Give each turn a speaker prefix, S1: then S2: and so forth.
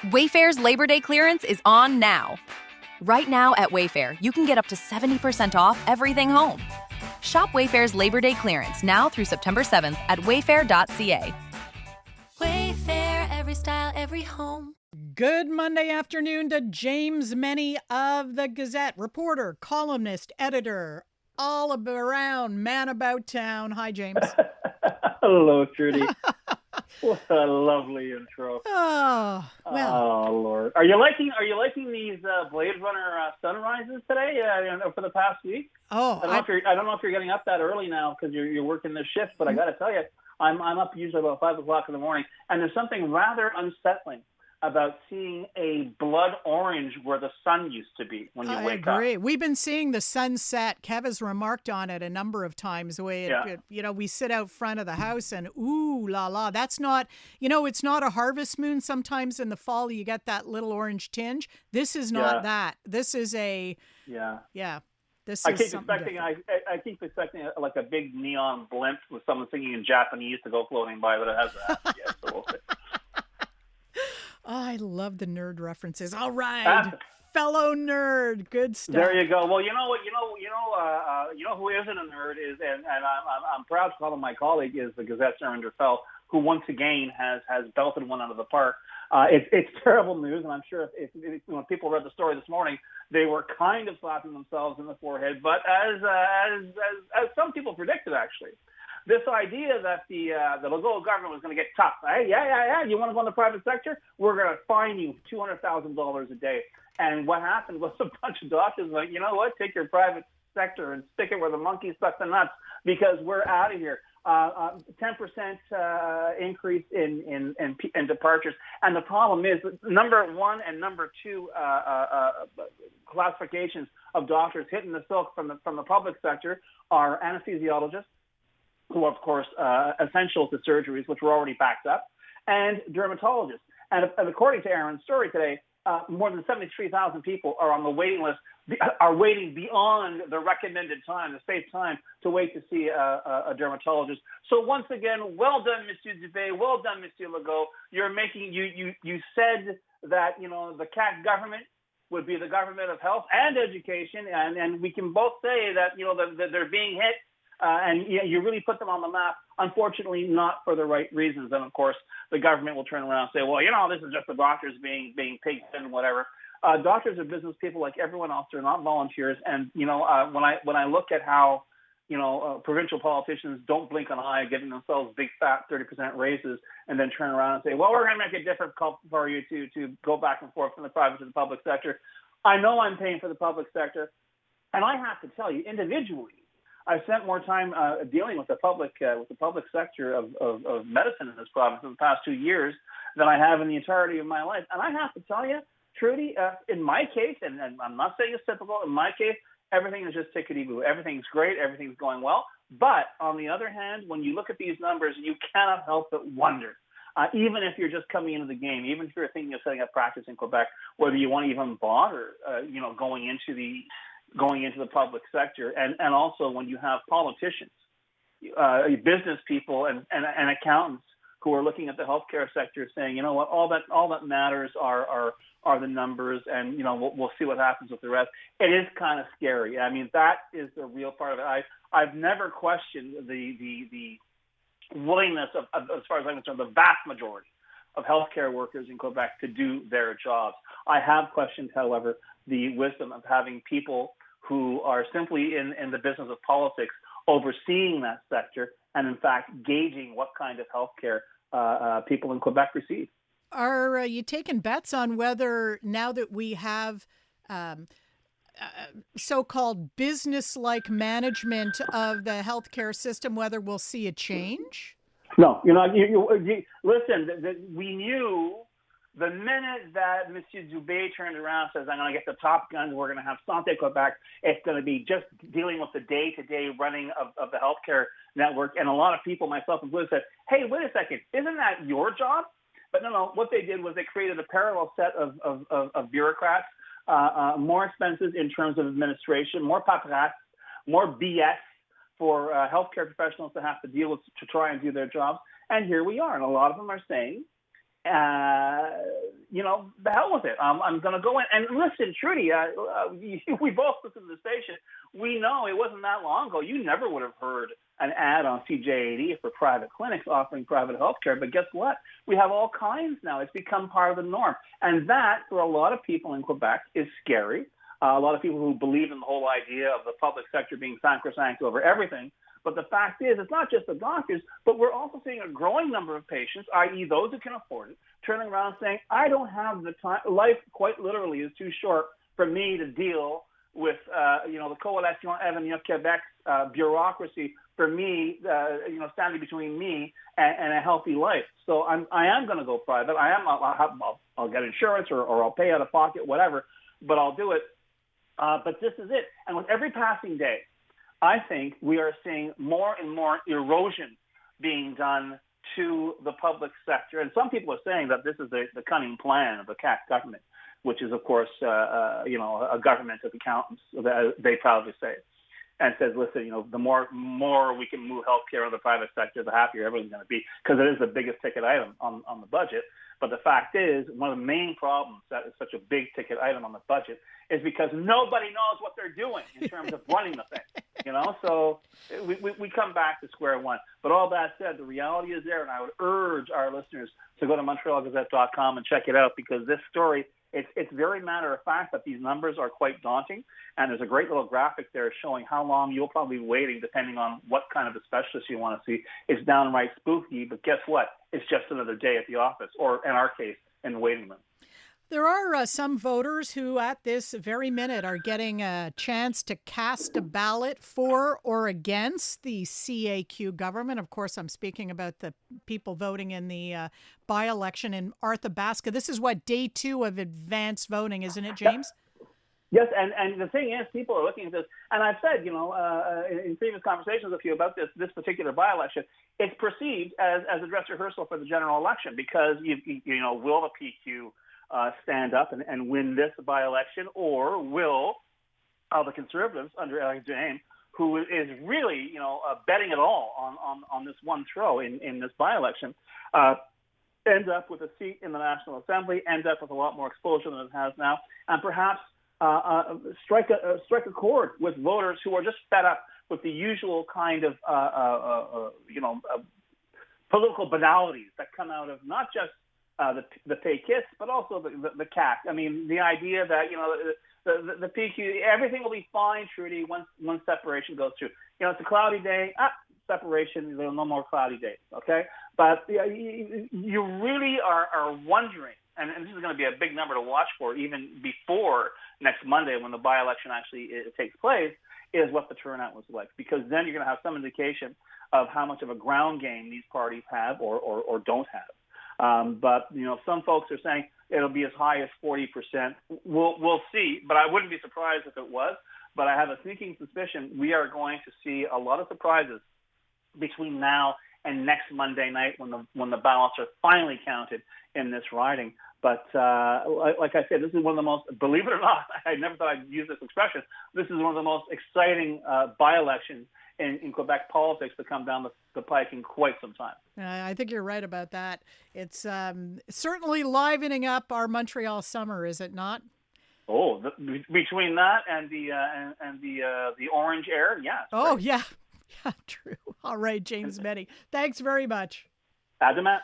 S1: Wayfair's Labor Day clearance is on now. Right now at Wayfair, you can get up to 70% off everything home. Shop Wayfair's Labor Day clearance now through September 7th at wayfair.ca.
S2: Wayfair, every style, every home.
S3: Good Monday afternoon to James Mennie of the Gazette, reporter, columnist, editor, all around man about town. Hi, James.
S4: Hello, Trudy. What a lovely intro.
S3: Oh, well.
S4: Oh, Lord. Are you liking these Blade Runner sunrises today? For the past week?
S3: Oh,
S4: I don't know if you're getting up that early now because you're working this shift, but I got to tell you, I'm up usually about 5 o'clock in the morning, and there's something rather unsettling about seeing a blood orange where the sun used to be when you wake up. I agree.
S3: We've been seeing the sunset. Kev has remarked on it a number of times. We sit out front of the house and ooh la la. That's not, it's not a harvest moon. Sometimes in the fall you get that little orange tinge. This is not that. This is a This
S4: I
S3: is
S4: keep expecting like a big neon blimp with someone singing in Japanese to go floating by, but it hasn't happened yet. So we'll see.
S3: Oh, I love the nerd references. All right, fellow nerd, good stuff.
S4: There you go. Well, you know what? You know who isn't a nerd is, and I'm proud to call him my colleague, is the Gazette's Aaron Derfel, who once again has belted one out of the park. It's terrible news, and I'm sure if when people read the story this morning, they were kind of slapping themselves in the forehead. But as some people predicted, actually. This idea that the Legault government was going to get tough. Hey, yeah. You want to go in the private sector? We're going to fine you $200,000 a day. And what happened was a bunch of doctors were like, you know what? Take your private sector and stick it where the monkey stuck the nuts, because we're out of here. 10% increase in departures. And the problem is number one and number two classifications of doctors hitting the silk from the public sector are anesthesiologists, who are, of course, essential to surgeries, which were already backed up, and dermatologists. And according to Aaron's story today, more than 73,000 people are on the waiting list, are waiting beyond the recommended time, the safe time, to wait to see a dermatologist. So once again, well done, Monsieur Dubé, well done, Monsieur Legault. You said that, the CAQ government would be the government of health and education, and we can both say that, that they're being hit. And you really put them on the map, unfortunately, not for the right reasons. And, of course, the government will turn around and say, well, this is just the doctors being pigs and whatever. Doctors are business people like everyone else. They're not volunteers. And, when I look at how, provincial politicians don't blink an eye, giving themselves big, fat 30% raises, and then turn around and say, well, we're going to make it difficult for you to go back and forth from the private to the public sector. I know I'm paying for the public sector. And I have to tell you, individually, I've spent more time dealing with the public sector of medicine in this province in the past 2 years than I have in the entirety of my life. And I have to tell you, Trudy, in my case, and I'm not saying it's typical, in my case, everything is just tickety-boo. Everything's great. Everything's going well. But on the other hand, when you look at these numbers, you cannot help but wonder, even if you're just coming into the game, even if you're thinking of setting up practice in Quebec, whether you want to even bother, going into the public sector, and also when you have politicians, business people, and accountants who are looking at the healthcare sector, saying, you know what, all that matters are the numbers, and we'll see what happens with the rest. It is kind of scary. I mean, that is the real part of it. I've never questioned the willingness of, as far as I'm concerned, the vast majority of healthcare workers in Quebec to do their jobs. I have questioned, however, the wisdom of having people who are simply in the business of politics overseeing that sector and, in fact, gauging what kind of healthcare people in Quebec receive.
S3: Are you taking bets on whether, now that we have so-called business-like management of the healthcare system, whether we'll see a change?
S4: No. Listen, we knew the minute that Monsieur Dubé turned around and says, I'm going to get the top guns, we're going to have Santé Quebec, it's going to be just dealing with the day-to-day running of the healthcare network. And a lot of people, myself included, said, hey, wait a second, isn't that your job? But no, what they did was they created a parallel set of bureaucrats, more expenses in terms of administration, more paperasse, more BS for healthcare professionals to have to deal with to try and do their jobs. And here we are. And a lot of them are saying, The hell with it. I'm going to go in. And listen, Trudy, we both listen to the station. We know it wasn't that long ago. You never would have heard an ad on CJAD for private clinics offering private health care. But guess what? We have all kinds now. It's become part of the norm. And that, for a lot of people in Quebec, is scary. A lot of people who believe in the whole idea of the public sector being sacrosanct over everything. But the fact is, it's not just the doctors, but we're also seeing a growing number of patients, i.e. those who can afford it, turning around saying, I don't have the time. Life, quite literally, is too short for me to deal with, the Coalition Avenir Quebec's bureaucracy, for me, standing between me and a healthy life. So I am going to go private. I'll get insurance or I'll pay out of pocket, whatever, but I'll do it. But this is it. And with every passing day, I think we are seeing more and more erosion being done to the public sector. And some people are saying that this is the cunning plan of the CAC government, which is, of course, a government of accountants, they proudly say. And says, listen, the more we can move healthcare in the private sector, the happier everyone's going to be, because it is the biggest ticket item on the budget. But the fact is, one of the main problems that is such a big ticket item on the budget is because nobody knows what they're doing in terms of running the thing. So we come back to square one. But all that said, the reality is there, and I would urge our listeners to go to MontrealGazette.com and check it out, because this story, it's very matter of fact that these numbers are quite daunting, and there's a great little graphic there showing how long you'll probably be waiting depending on what kind of a specialist you want to see. It's downright spooky, but guess what? It's just another day at the office, or in our case, in the waiting room.
S3: There are some voters who at this very minute are getting a chance to cast a ballot for or against the CAQ government. Of course, I'm speaking about the people voting in the by-election in Arthabaska. This is what, day 2 of advanced voting, isn't it, James?
S4: Yes, and the thing is, people are looking at this, and I've said, in previous conversations with you about this particular by-election, it's perceived as a dress rehearsal for the general election, because will the PQ stand up and win this by-election, or will the Conservatives under Alex James, who is really betting it all on this one throw in this by-election, end up with a seat in the National Assembly, end up with a lot more exposure than it has now, and perhaps strike a chord with voters who are just fed up with the usual kind of political banalities that come out of not just the pay kits, but also the CAC. I mean, the idea that the PQ, everything will be fine, Trudy, once separation goes through. It's a cloudy day. Separation, there are no more cloudy days. Okay, but you really are wondering. And this is going to be a big number to watch for even before next Monday, when the by-election actually takes place, is what the turnout was like. Because then you're going to have some indication of how much of a ground game these parties have or don't have. But some folks are saying it'll be as high as 40%. We'll see, but I wouldn't be surprised if it was. But I have a sneaking suspicion we are going to see a lot of surprises between now and next Monday night, when the ballots are finally counted in this riding. But like I said, this is one of the most, believe it or not, I never thought I'd use this expression, this is one of the most exciting by-elections in Quebec politics to come down the pike in quite some time.
S3: I think you're right about that. It's certainly livening up our Montreal summer, is it not?
S4: Oh, between that and the orange air, yeah.
S3: Oh,
S4: great.
S3: yeah. Yeah, true. All right, James Mennie. Thanks very much.
S4: Adama.